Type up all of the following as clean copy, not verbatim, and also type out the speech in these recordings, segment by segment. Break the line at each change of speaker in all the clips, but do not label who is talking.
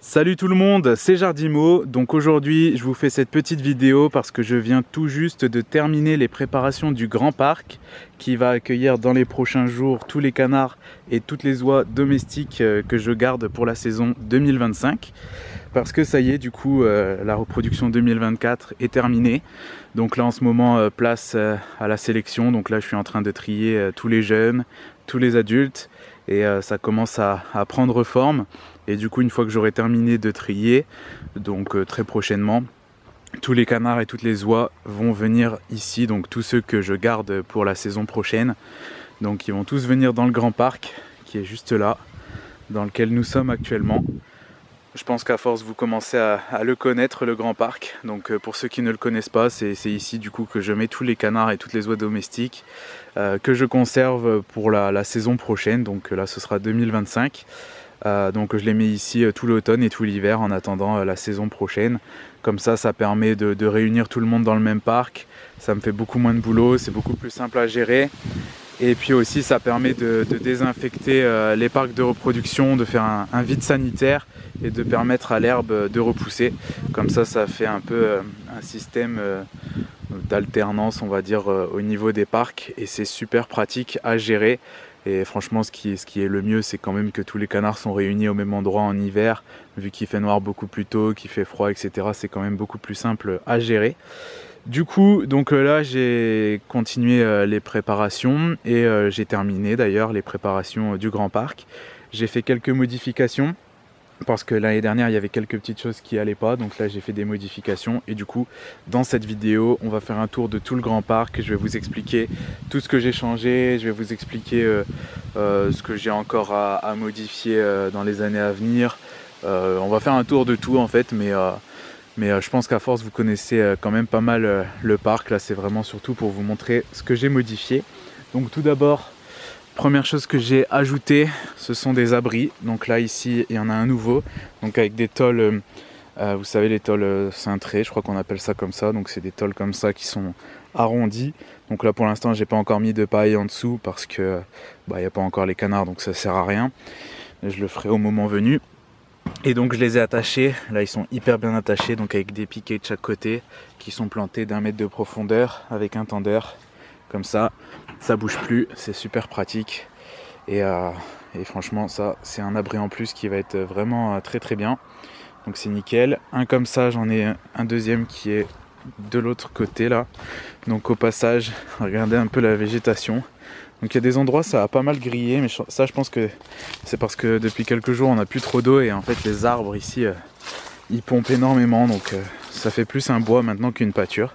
Salut tout le monde, c'est Jardimo. Donc aujourd'hui je vous fais cette petite vidéo parce que je viens tout juste de terminer les préparations du grand parc qui va accueillir dans les prochains jours tous les canards et toutes les oies domestiques que je garde pour la saison 2025. Parce que ça y est, du coup la reproduction 2024 est terminée. Donc là en ce moment place à la sélection. Donc là je suis en train de trier tous les jeunes, tous les adultes et ça commence à prendre forme. Et du coup, une fois que j'aurai terminé de trier, donc très prochainement, tous les canards et toutes les oies vont venir ici. Donc tous ceux que je garde pour la saison prochaine. Donc ils vont tous venir dans le grand parc qui est juste là, dans lequel nous sommes actuellement. Je pense qu'à force vous commencez à le connaître, le grand parc. Donc pour ceux qui ne le connaissent pas, c'est ici du coup que je mets tous les canards et toutes les oies domestiques que je conserve pour la saison prochaine. Donc là ce sera 2025. Donc je les mets ici tout l'automne et tout l'hiver en attendant la saison prochaine. Comme ça permet de réunir tout le monde dans le même parc. Ça me fait beaucoup moins de boulot, c'est beaucoup plus simple à gérer. Et puis aussi ça permet de désinfecter les parcs de reproduction, de faire un vide sanitaire et de permettre à l'herbe de repousser. Comme ça fait un peu un système d'alternance on va dire au niveau des parcs et c'est super pratique à gérer. Et franchement ce qui est le mieux c'est quand même que tous les canards sont réunis au même endroit en hiver, vu qu'il fait noir beaucoup plus tôt, qu'il fait froid etc. C'est quand même beaucoup plus simple à gérer. Du coup donc là j'ai continué les préparations et j'ai terminé d'ailleurs les préparations du grand parc. J'ai fait quelques modifications parce que l'année dernière il y avait quelques petites choses qui allaient pas, donc là j'ai fait des modifications et du coup dans cette vidéo on va faire un tour de tout le grand parc. Je vais vous expliquer tout ce que j'ai changé, je vais vous expliquer ce que j'ai encore à modifier dans les années à venir. On va faire un tour de tout en fait, mais je pense qu'à force vous connaissez quand même pas mal le parc. Là c'est vraiment surtout pour vous montrer ce que j'ai modifié. Donc tout d'abord, première chose que j'ai ajouté, ce sont des abris. Donc là ici il y en a un nouveau, donc avec des tôles, vous savez les tôles cintrées, je crois qu'on appelle ça comme ça. Donc c'est des tôles comme ça qui sont arrondies. Donc là pour l'instant j'ai pas encore mis de paille en dessous parce que il n'y a pas encore les canards, donc ça sert à rien. Je le ferai au moment venu. Et donc je les ai attachés, là ils sont hyper bien attachés, donc avec des piquets de chaque côté qui sont plantés d'1 mètre de profondeur avec un tendeur. Comme ça bouge plus, c'est super pratique et franchement ça c'est un abri en plus qui va être vraiment très très bien, donc c'est nickel. Un comme ça, j'en ai un deuxième qui est de l'autre côté là. Donc au passage regardez un peu la végétation, donc il y a des endroits ça a pas mal grillé, mais ça je pense que c'est parce que depuis quelques jours on n'a plus trop d'eau et en fait les arbres ici ils pompent énormément, donc ça fait plus un bois maintenant qu'une pâture.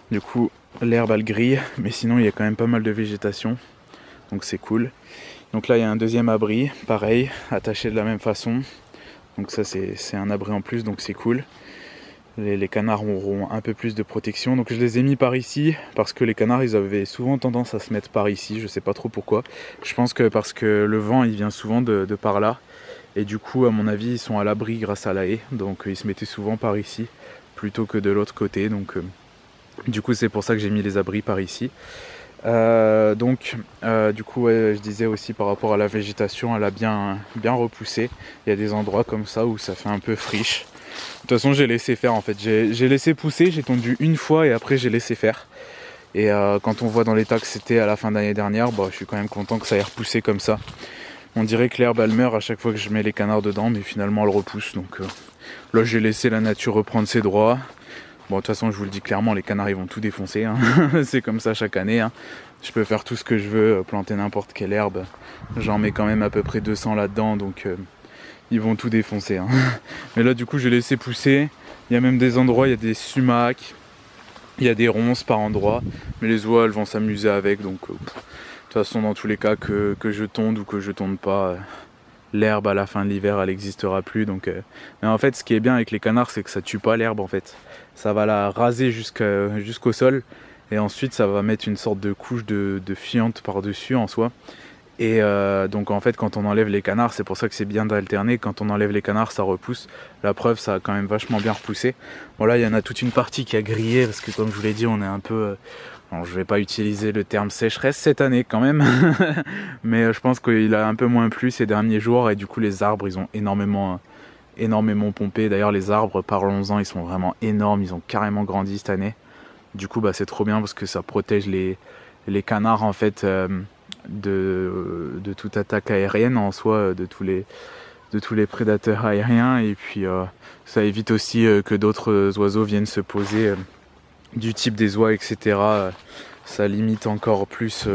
Du coup l'herbe elle grille, mais sinon il y a quand même pas mal de végétation, donc c'est cool. Donc là il y a un deuxième abri, pareil, attaché de la même façon. Donc ça c'est un abri en plus, donc c'est cool. Les canards auront un peu plus de protection. Donc je les ai mis par ici, parce que les canards ils avaient souvent tendance à se mettre par ici, je sais pas trop pourquoi. Je pense que parce que le vent il vient souvent de par là. Et du coup à mon avis ils sont à l'abri grâce à la haie, donc ils se mettaient souvent par ici, plutôt que de l'autre côté. Donc du coup c'est pour ça que j'ai mis les abris par ici. Du coup je disais aussi par rapport à la végétation, elle a bien repoussé. Il y a des endroits comme ça où ça fait un peu friche. De toute façon j'ai laissé faire en fait, j'ai laissé pousser, j'ai tondu une fois et après j'ai laissé faire. Et quand on voit dans l'état que c'était à la fin d'année dernière, je suis quand même content que ça ait repoussé comme ça. On dirait que l'herbe elle meurt à chaque fois que je mets les canards dedans, mais finalement elle repousse. Donc là j'ai laissé la nature reprendre ses droits. Bon, de toute façon, je vous le dis clairement, les canards ils vont tout défoncer, hein. C'est comme ça chaque année, hein. Je peux faire tout ce que je veux, planter n'importe quelle herbe. J'en mets quand même à peu près 200 là-dedans, donc ils vont tout défoncer, hein. Mais là, du coup, j'ai laissé pousser. Il y a même des endroits, il y a des sumacs, il y a des ronces par endroit. Mais les oies, elles vont s'amuser avec. Donc, de toute façon, dans tous les cas, que je tonde ou que je tonde pas, l'herbe à la fin de l'hiver, elle n'existera plus. Donc, mais en fait, ce qui est bien avec les canards, c'est que ça tue pas l'herbe en fait. Ça va la raser jusqu'au sol et ensuite ça va mettre une sorte de couche de fiente par-dessus en soi. Et donc en fait quand on enlève les canards, c'est pour ça que c'est bien d'alterner. Quand on enlève les canards ça repousse. La preuve, ça a quand même vachement bien repoussé. Bon là il y en a toute une partie qui a grillé parce que comme je vous l'ai dit on est un peu... Bon, je vais pas utiliser le terme sécheresse cette année quand même. Mais je pense qu'il a un peu moins plu ces derniers jours et du coup les arbres ils ont énormément énormément pompé. D'ailleurs les arbres, parlons-en, ils sont vraiment énormes, ils ont carrément grandi cette année. Du coup c'est trop bien parce que ça protège les canards en fait de toute attaque aérienne en soi, de tous les prédateurs aériens, et puis ça évite aussi que d'autres oiseaux viennent se poser du type des oies, etc. Ça limite encore plus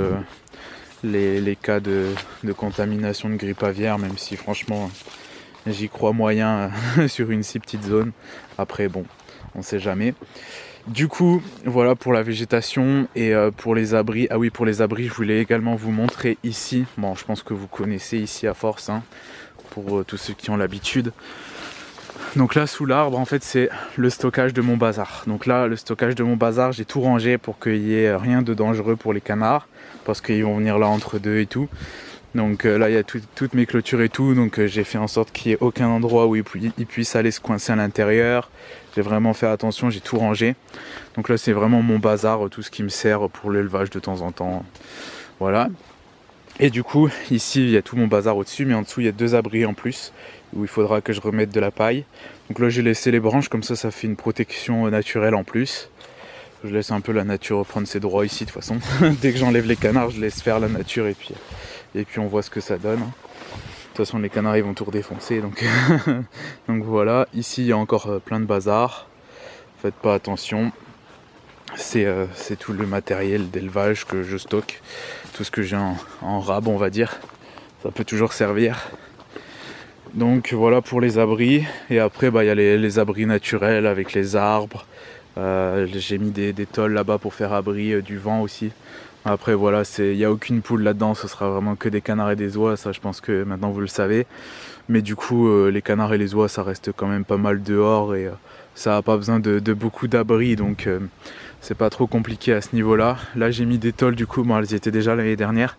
les cas de contamination de grippe aviaire, même si franchement j'y crois moyen sur une si petite zone. Après bon, on sait jamais. Du coup, voilà pour la végétation. Et pour les abris, ah oui, pour les abris, je voulais également vous montrer ici. Bon, je pense que vous connaissez ici à force, hein, pour tous ceux qui ont l'habitude. Donc là, sous l'arbre, en fait, c'est le stockage de mon bazar. Donc là, le stockage de mon bazar, j'ai tout rangé pour qu'il n'y ait rien de dangereux pour les canards, parce qu'ils vont venir là entre deux et tout. Donc là, il y a toutes mes clôtures et tout, donc j'ai fait en sorte qu'il n'y ait aucun endroit où ils puissent aller se coincer à l'intérieur. J'ai vraiment fait attention, j'ai tout rangé. Donc là, c'est vraiment mon bazar, tout ce qui me sert pour l'élevage de temps en temps. Voilà. Et du coup, ici, il y a tout mon bazar au-dessus, mais en dessous, il y a 2 abris en plus, où il faudra que je remette de la paille. Donc là, j'ai laissé les branches, comme ça fait une protection naturelle en plus. Je laisse un peu la nature reprendre ses droits ici, de toute façon. Dès que j'enlève les canards, je laisse faire la nature, et puis on voit ce que ça donne. De toute façon, les canards, ils vont tout redéfoncer, donc, donc voilà. Ici, il y a encore plein de bazar. Faites pas attention. C'est tout le matériel d'élevage que je stocke. Tout ce que j'ai en rab, on va dire. Ça peut toujours servir. Donc voilà pour les abris. Et après, il y a les abris naturels avec les arbres. J'ai mis des tôles là-bas pour faire abri du vent aussi. Après voilà, il n'y a aucune poule là-dedans, ce sera vraiment que des canards et des oies, ça je pense que maintenant vous le savez. Mais du coup, les canards et les oies, ça reste quand même pas mal dehors, et ça n'a pas besoin de beaucoup d'abris, donc c'est pas trop compliqué à ce niveau-là. Là, j'ai mis des tôles, du coup, bon, elles y étaient déjà l'année dernière,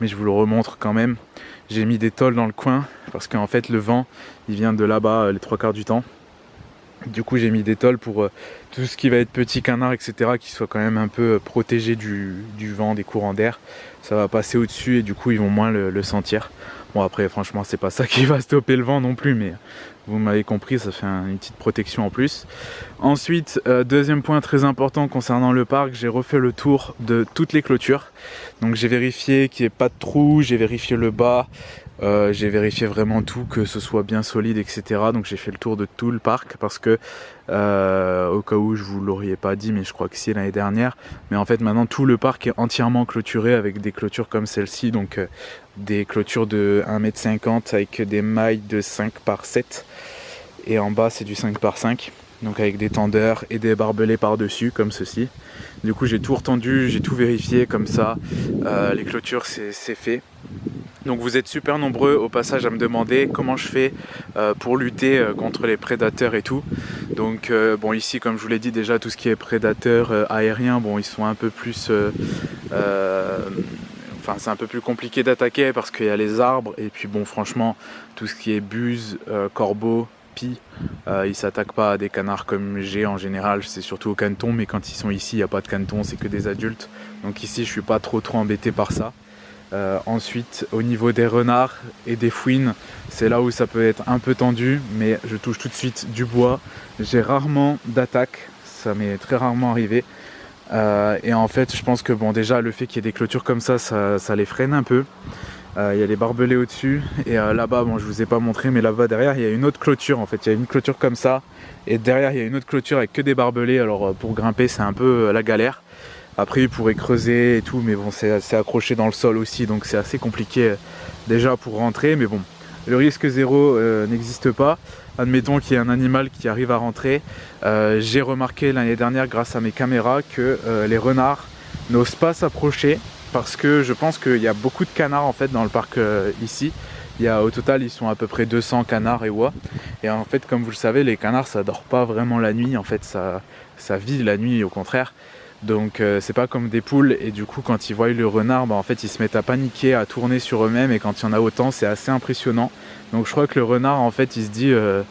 mais je vous le remontre quand même. J'ai mis des tôles dans le coin, parce qu'en fait, le vent, il vient de là-bas les 3/4 du temps. Du coup, j'ai mis des tôles pour tout ce qui va être petit canard, etc., qui soit quand même un peu protégé du vent, des courants d'air. Ça va passer au-dessus et du coup, ils vont moins le sentir. Bon, après, franchement, c'est pas ça qui va stopper le vent non plus, mais vous m'avez compris, ça fait une petite protection en plus. Ensuite, deuxième point très important concernant le parc, j'ai refait le tour de toutes les clôtures. Donc j'ai vérifié qu'il n'y ait pas de trous, j'ai vérifié le bas, j'ai vérifié vraiment tout, que ce soit bien solide, etc. Donc j'ai fait le tour de tout le parc parce que, au cas où je vous l'auriez pas dit, mais je crois que si, l'année dernière, mais en fait maintenant tout le parc est entièrement clôturé avec des clôtures comme celle-ci, donc des clôtures de 1,50 m avec des mailles de 5x7, et en bas c'est du 5x5, donc avec des tendeurs et des barbelés par-dessus comme ceci. Du coup j'ai tout retendu, j'ai tout vérifié comme ça, les clôtures c'est fait. Donc vous êtes super nombreux au passage à me demander comment je fais pour lutter contre les prédateurs et tout. Donc bon, ici, comme je vous l'ai dit déjà, tout ce qui est prédateurs aériens, bon, ils sont un peu plus enfin c'est un peu plus compliqué d'attaquer parce qu'il y a les arbres, et puis bon, franchement, tout ce qui est buse, corbeau, pie, ils s'attaquent pas à des canards comme j'ai en général, c'est surtout au caneton, mais quand ils sont ici, il n'y a pas de caneton, c'est que des adultes. Donc ici, je suis pas trop embêté par ça. Ensuite, au niveau des renards et des fouines, c'est là où ça peut être un peu tendu, mais je touche tout de suite du bois. J'ai rarement d'attaque, ça m'est très rarement arrivé. Et en fait, je pense que bon, déjà le fait qu'il y ait des clôtures comme ça les freine un peu. Il y a les barbelés au-dessus, et là-bas, bon, je vous ai pas montré, mais là-bas derrière, il y a une autre clôture. En fait, il y a une clôture comme ça, et derrière, il y a une autre clôture avec que des barbelés. Alors pour grimper, c'est un peu la galère. Après, ils pourraient creuser et tout, mais bon, c'est accroché dans le sol aussi, donc c'est assez compliqué déjà pour rentrer. Mais bon, le risque zéro n'existe pas. Admettons qu'il y ait un animal qui arrive à rentrer. J'ai remarqué l'année dernière, grâce à mes caméras, que les renards n'osent pas s'approcher, parce que je pense qu'il y a beaucoup de canards en fait dans le parc ici. Au total, ils sont à peu près 200 canards et oies. Et en fait, comme vous le savez, les canards, ça dort pas vraiment la nuit. En fait, ça vit la nuit, au contraire. Donc c'est pas comme des poules, et du coup quand ils voient le renard, en fait ils se mettent à paniquer, à tourner sur eux-mêmes, et quand il y en a autant, c'est assez impressionnant. Donc je crois que le renard, en fait, il se dit je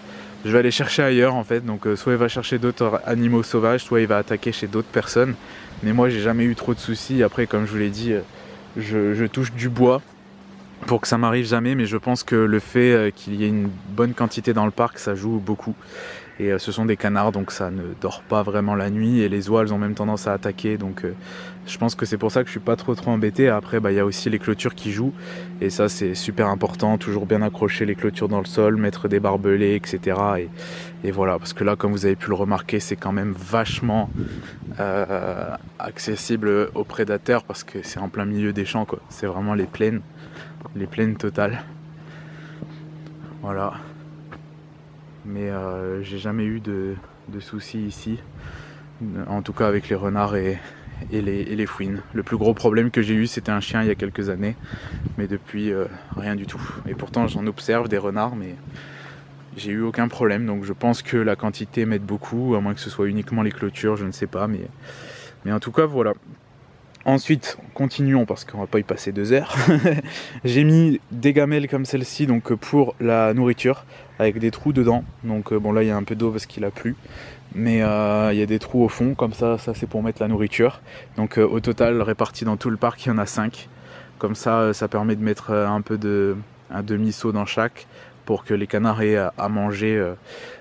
vais aller chercher ailleurs, en fait. Donc soit il va chercher d'autres animaux sauvages, soit il va attaquer chez d'autres personnes. Mais moi j'ai jamais eu trop de soucis. Après, comme je vous l'ai dit, je touche du bois, pour que ça m'arrive jamais, mais je pense que le fait qu'il y ait une bonne quantité dans le parc, ça joue beaucoup. Et ce sont des canards, donc ça ne dort pas vraiment la nuit, et les oies elles ont même tendance à attaquer, donc je pense que c'est pour ça que je suis pas trop embêté. Après il y a aussi les clôtures qui jouent, et ça c'est super important, toujours bien accrocher les clôtures dans le sol, mettre des barbelés, etc. Et voilà, parce que là, comme vous avez pu le remarquer, c'est quand même vachement accessible aux prédateurs, parce que c'est en plein milieu des champs, quoi. C'est vraiment les plaines totales. Voilà. Mais j'ai jamais eu de soucis ici, en tout cas avec les renards et les fouines. Le plus gros problème que j'ai eu, c'était un chien il y a quelques années, mais depuis rien du tout. Et pourtant j'en observe des renards, mais j'ai eu aucun problème, donc je pense que la quantité m'aide beaucoup, à moins que ce soit uniquement les clôtures, je ne sais pas, mais en tout cas voilà. Ensuite, continuons parce qu'on va pas y passer 2 heures. J'ai mis des gamelles comme celle-ci, donc pour la nourriture, avec des trous dedans. Donc bon, là il y a un peu d'eau parce qu'il a plu, mais il y a des trous au fond, comme ça c'est pour mettre la nourriture. Donc au total, répartis dans tout le parc, il y en a 5. Comme ça, ça permet de mettre un demi-seau dans chaque, pour que les canards aient à manger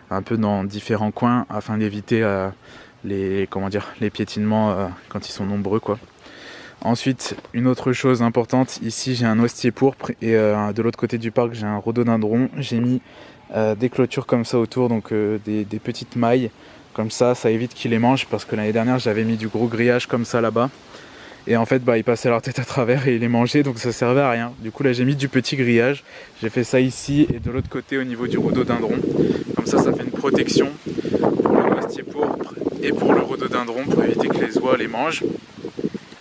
un peu dans différents coins, afin d'éviter les piétinements quand ils sont nombreux, quoi. Ensuite, une autre chose importante, ici j'ai un hostier pourpre, et de l'autre côté du parc j'ai un rhododendron. J'ai mis des clôtures comme ça autour, donc des petites mailles, comme ça évite qu'ils les mangent, parce que l'année dernière j'avais mis du gros grillage comme ça là-bas, et en fait ils passaient leur tête à travers et ils les mangeaient, donc ça servait à rien. Du coup là j'ai mis du petit grillage, j'ai fait ça ici et de l'autre côté au niveau du rhododendron, comme ça fait une protection pour le hostier pourpre et pour le rhododendron, pour éviter que les oies les mangent.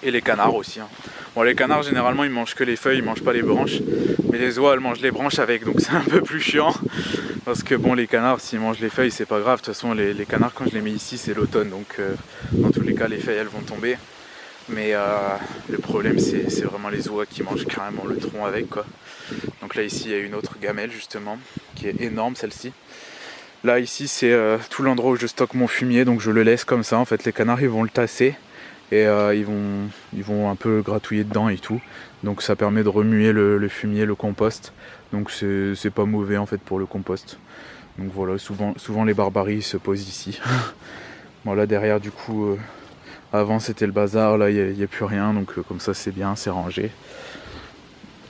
Et les canards aussi. Bon, les canards généralement ils mangent que les feuilles, ils mangent pas les branches, mais les oies elles mangent les branches avec, donc c'est un peu plus chiant, parce que bon, les canards s'ils mangent les feuilles c'est pas grave. De toute façon les canards, quand je les mets ici, c'est l'automne, donc dans tous les cas les feuilles elles vont tomber, mais le problème c'est vraiment les oies qui mangent carrément le tronc avec, quoi. Donc là ici il y a une autre gamelle justement qui est énorme, celle-ci. Là ici c'est tout l'endroit où je stocke mon fumier, donc je le laisse comme ça. En fait les canards ils vont le tasser, et ils vont un peu gratouiller dedans et tout, donc ça permet de remuer le fumier, le compost, donc c'est pas mauvais en fait pour le compost. Donc voilà, souvent les barbaries se posent ici. Bon, là derrière du coup avant c'était le bazar, là il n'y a plus rien, donc comme ça c'est bien, c'est rangé.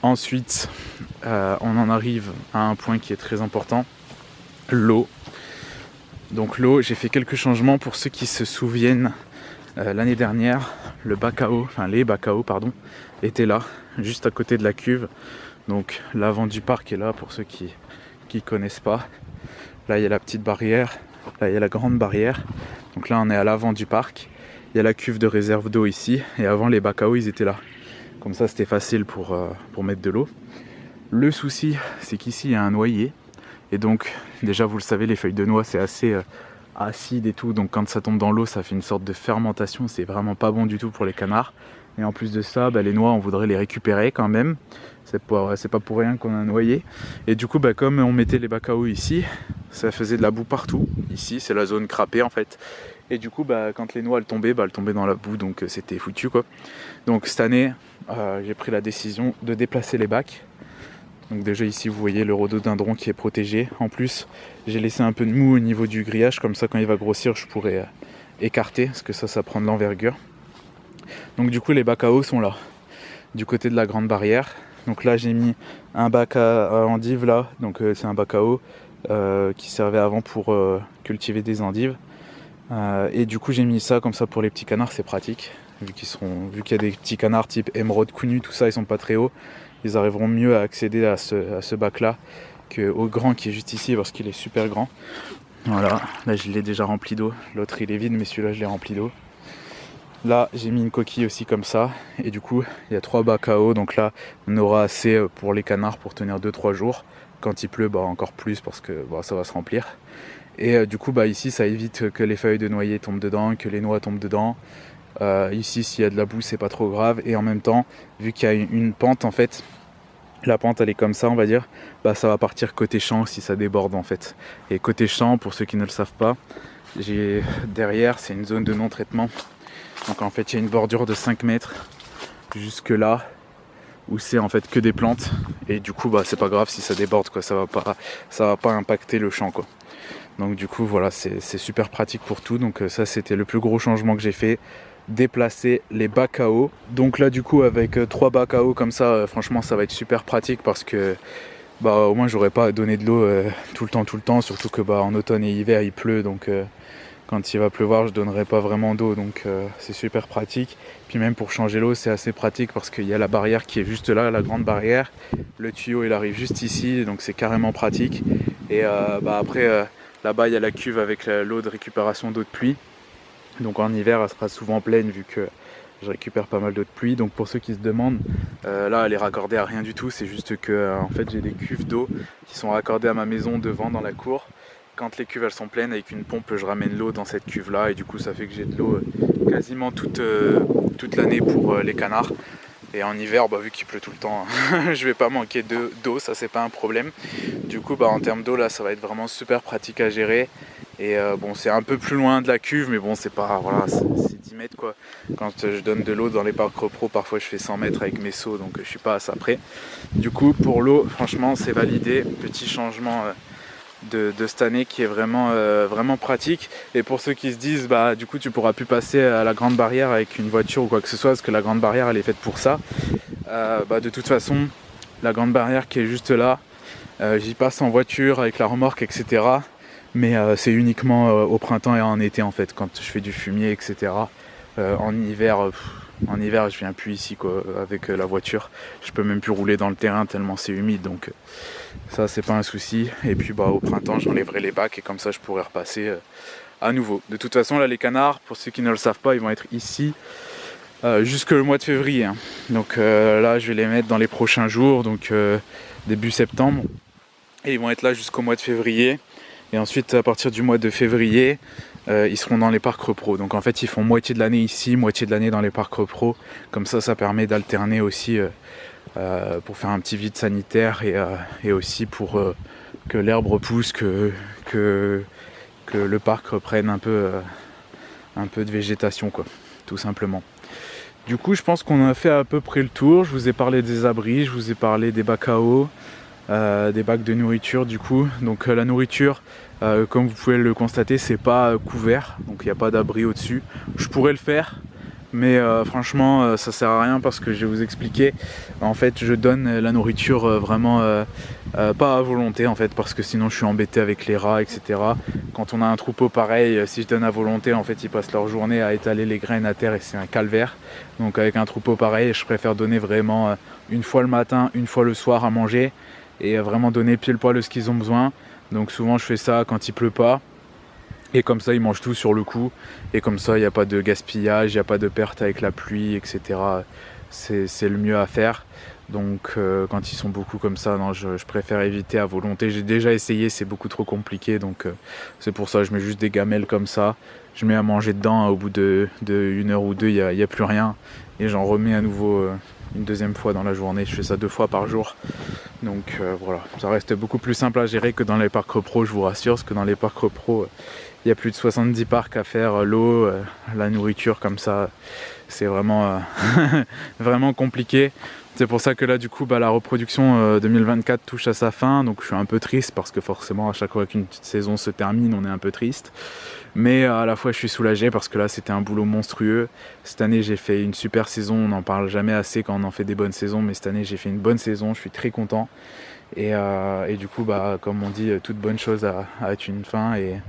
Ensuite on en arrive à un point qui est très important, l'eau. Donc l'eau, j'ai fait quelques changements pour ceux qui se souviennent. L'année dernière, les bacs à eau étaient là, juste à côté de la cuve. Donc l'avant du parc est là pour ceux qui connaissent pas. Là il y a la petite barrière, là il y a la grande barrière. Donc là on est à l'avant du parc. Il y a la cuve de réserve d'eau ici, et avant les bacs à eau ils étaient là. Comme ça c'était facile pour mettre de l'eau. Le souci c'est qu'ici il y a un noyer, et donc déjà vous le savez, les feuilles de noix c'est assez acide et tout, donc quand ça tombe dans l'eau ça fait une sorte de fermentation, c'est vraiment pas bon du tout pour les canards. Et en plus de ça, les noix on voudrait les récupérer quand même, c'est pas pour rien qu'on a un noyer. Et du coup comme on mettait les bacs à eau ici, ça faisait de la boue partout. Ici c'est la zone crapée en fait, et du coup quand les noix elles tombaient dans la boue, donc c'était foutu, quoi. Donc cette année j'ai pris la décision de déplacer les bacs. Donc déjà ici vous voyez le rhododendron qui est protégé. En plus j'ai laissé un peu de mou au niveau du grillage, comme ça quand il va grossir je pourrais écarter, parce que ça prend de l'envergure. Donc du coup les bacs à eau sont là, du côté de la grande barrière. Donc là j'ai mis un bac à endives là, donc c'est un bac à eau qui servait avant pour cultiver des endives. Et du coup j'ai mis ça comme ça pour les petits canards, c'est pratique. Vu qu'il y a des petits canards type émeraude, cou-nu, tout ça, ils sont pas très hauts. Ils arriveront mieux à accéder à ce bac là qu'au grand qui est juste ici, parce qu'il est super grand. Voilà, là je l'ai déjà rempli d'eau. L'autre il est vide, mais celui-là je l'ai rempli d'eau. Là j'ai mis une coquille aussi comme ça, et du coup il y a 3 bacs à eau, donc là on aura assez pour les canards pour tenir 2-3 jours. Quand il pleut encore plus, parce que ça va se remplir. Et du coup ici ça évite que les feuilles de noyer tombent dedans, que les noix tombent dedans. Ici s'il y a de la boue c'est pas trop grave, et en même temps vu qu'il y a une pente en fait, la pente elle est comme ça on va dire, ça va partir côté champ si ça déborde en fait. Et côté champ, pour ceux qui ne le savent pas, derrière c'est une zone de non-traitement, donc en fait il y a une bordure de 5 mètres jusque là, où c'est en fait que des plantes, et du coup bah c'est pas grave si ça déborde quoi, ça va pas impacter le champ quoi. Donc du coup voilà, c'est super pratique pour tout. Donc ça c'était le plus gros changement que j'ai fait, déplacer les bacs à eau. Donc là du coup avec 3 bacs à eau comme ça, franchement ça va être super pratique parce que bah au moins j'aurai pas à donner de l'eau tout le temps, surtout que bah en automne et hiver il pleut, donc quand il va pleuvoir je donnerai pas vraiment d'eau, donc c'est super pratique. Puis même pour changer l'eau c'est assez pratique parce qu'il y a la barrière qui est juste là, la grande barrière, le tuyau il arrive juste ici, donc c'est carrément pratique. Et bah après là-bas il y a la cuve avec l'eau de récupération d'eau de pluie, donc en hiver elle sera souvent pleine vu que je récupère pas mal d'eau de pluie. Donc pour ceux qui se demandent, là elle est raccordée à rien du tout, c'est juste que en fait j'ai des cuves d'eau qui sont raccordées à ma maison devant dans la cour. Quand les cuves elles sont pleines, avec une pompe je ramène l'eau dans cette cuve là, et du coup ça fait que j'ai de l'eau quasiment toute l'année pour les canards. Et en hiver, bah, vu qu'il pleut tout le temps, je vais pas manquer d'eau, ça c'est pas un problème. Du coup bah, en termes d'eau là ça va être vraiment super pratique à gérer. Et bon c'est un peu plus loin de la cuve, mais bon c'est pas, voilà, c'est 10 mètres quoi. Quand je donne de l'eau dans les parcs repro, parfois je fais 100 mètres avec mes seaux, donc je suis pas à ça près. Du coup pour l'eau franchement c'est validé, petit changement de cette année qui est vraiment, vraiment pratique. Et pour ceux qui se disent bah du coup tu pourras plus passer à la grande barrière avec une voiture ou quoi que ce soit parce que la grande barrière elle est faite pour ça, bah de toute façon la grande barrière qui est juste là, j'y passe en voiture avec la remorque etc. Mais c'est uniquement au printemps et en été en fait, quand je fais du fumier etc. En hiver je viens plus ici quoi, avec la voiture. Je peux même plus rouler dans le terrain tellement c'est humide, donc ça c'est pas un souci. Et puis bah au printemps j'enlèverai les bacs et comme ça je pourrai repasser à nouveau. De toute façon là les canards, pour ceux qui ne le savent pas, ils vont être ici jusque le mois de février, hein. Donc là je vais les mettre dans les prochains jours, donc début septembre, et ils vont être là jusqu'au mois de février. Et ensuite à partir du mois de février ils seront dans les parcs repro. Donc en fait ils font moitié de l'année ici, moitié de l'année dans les parcs repro. Comme ça permet d'alterner aussi pour faire un petit vide sanitaire, et aussi pour que l'herbe repousse, que le parc reprenne un peu de végétation quoi, tout simplement. Du coup je pense qu'on a fait à peu près le tour. Je vous ai parlé des abris, je vous ai parlé des bacs à eau, des bacs de nourriture du coup. Donc la nourriture, comme vous pouvez le constater, c'est pas couvert, donc il n'y a pas d'abri au-dessus. Je pourrais le faire, mais franchement ça sert à rien parce que je vais vous expliquer. En fait je donne la nourriture vraiment pas à volonté en fait, parce que sinon je suis embêté avec les rats etc. Quand on a un troupeau pareil, si je donne à volonté, en fait ils passent leur journée à étaler les graines à terre et c'est un calvaire. Donc avec un troupeau pareil je préfère donner vraiment une fois le matin, une fois le soir à manger, et vraiment donner pile poil de ce qu'ils ont besoin. Donc souvent je fais ça quand il pleut pas, et comme ça ils mangent tout sur le coup, et comme ça il n'y a pas de gaspillage, il n'y a pas de perte avec la pluie etc. C'est le mieux à faire. Donc quand ils sont beaucoup comme ça, non, je préfère éviter à volonté. J'ai déjà essayé, c'est beaucoup trop compliqué, donc c'est pour ça je mets juste des gamelles comme ça, je mets à manger dedans, au bout de 1 heure ou 2 il n'y a plus rien, et j'en remets à nouveau une deuxième fois dans la journée. Je fais ça 2 fois par jour. Donc voilà, ça reste beaucoup plus simple à gérer que dans les parcs repro, je vous rassure, parce que dans les parcs repro, il y a plus de 70 parcs à faire, l'eau, la nourriture comme ça, c'est vraiment, vraiment compliqué. C'est pour ça que là du coup la reproduction 2024 touche à sa fin, donc je suis un peu triste parce que forcément à chaque fois qu'une saison se termine on est un peu triste. Mais à la fois je suis soulagé parce que là c'était un boulot monstrueux. Cette année j'ai fait une super saison, on n'en parle jamais assez quand on en fait des bonnes saisons, mais cette année j'ai fait une bonne saison, je suis très content. Et du coup comme on dit, toute bonne chose a une fin, et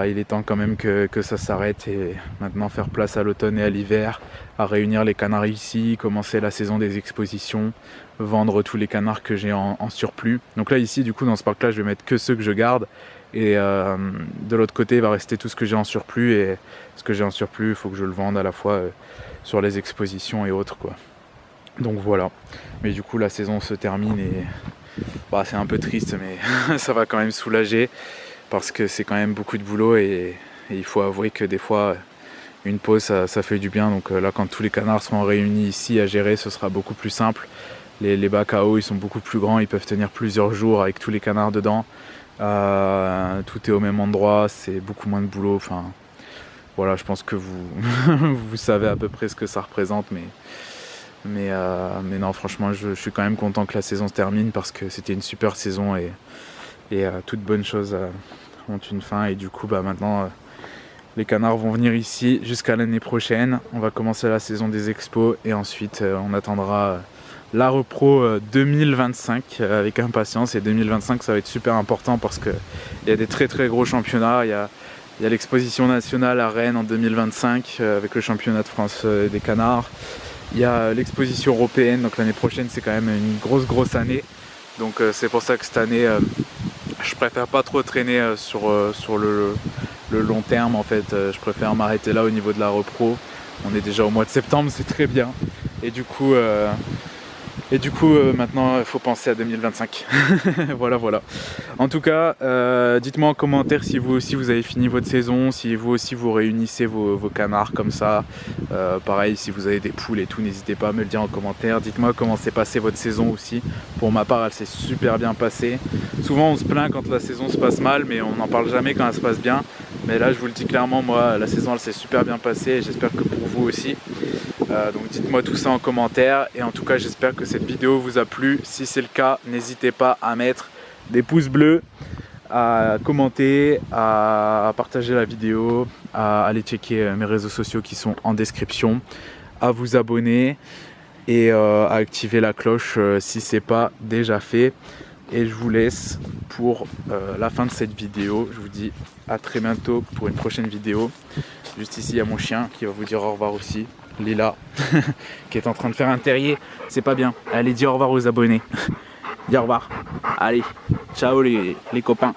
il est temps quand même que ça s'arrête, et maintenant faire place à l'automne et à l'hiver, à réunir les canards ici, commencer la saison des expositions, vendre tous les canards que j'ai en surplus. Donc là ici du coup dans ce parc là je vais mettre que ceux que je garde, et de l'autre côté il va rester tout ce que j'ai en surplus, et ce que j'ai en surplus il faut que je le vende à la fois sur les expositions et autres quoi. Donc voilà, mais du coup la saison se termine et c'est un peu triste, mais ça va quand même soulager parce que c'est quand même beaucoup de boulot, et il faut avouer que des fois une pause ça fait du bien. Donc là quand tous les canards seront réunis ici à gérer, ce sera beaucoup plus simple. Les bacs à eau ils sont beaucoup plus grands, ils peuvent tenir plusieurs jours avec tous les canards dedans. Tout est au même endroit, c'est beaucoup moins de boulot. Enfin voilà, je pense que vous vous savez à peu près ce que ça représente, mais Mais non, franchement, je suis quand même content que la saison se termine parce que c'était une super saison et toutes bonnes choses ont une fin. Et du coup, maintenant, les Canards vont venir ici jusqu'à l'année prochaine. On va commencer la saison des expos et ensuite on attendra la repro 2025 avec impatience. Et 2025, ça va être super important parce qu'il y a des très très gros championnats. Il y a l'exposition nationale à Rennes en 2025 avec le championnat de France des Canards. Il y a l'exposition européenne, donc l'année prochaine c'est quand même une grosse année. Donc c'est pour ça que cette année je préfère pas trop traîner sur le long terme en fait. Je préfère m'arrêter là au niveau de la repro. On est déjà au mois de septembre, c'est très bien. Et du coup maintenant il faut penser à 2025. voilà. En tout cas, dites-moi en commentaire si vous aussi vous avez fini votre saison, si vous aussi vous réunissez vos canards comme ça. Pareil, si vous avez des poules et tout, n'hésitez pas à me le dire en commentaire. Dites-moi comment s'est passée votre saison aussi. Pour ma part, elle s'est super bien passée. Souvent on se plaint quand la saison se passe mal, mais on n'en parle jamais quand elle se passe bien. Mais là je vous le dis clairement, moi la saison elle s'est super bien passée et j'espère que pour vous aussi. Donc dites-moi tout ça en commentaire et en tout cas j'espère que cette vidéo vous a plu. Si c'est le cas, n'hésitez pas à mettre des pouces bleus, à commenter, à partager la vidéo, à aller checker mes réseaux sociaux qui sont en description, à vous abonner et à activer la cloche si c'est pas déjà fait. Et je vous laisse pour la fin de cette vidéo. Je vous dis à très bientôt pour une prochaine vidéo. Juste ici il y a mon chien qui va vous dire au revoir aussi, Lila, qui est en train de faire un terrier. C'est pas bien. Allez, dis au revoir aux abonnés. Dis au revoir. Allez, ciao les copains.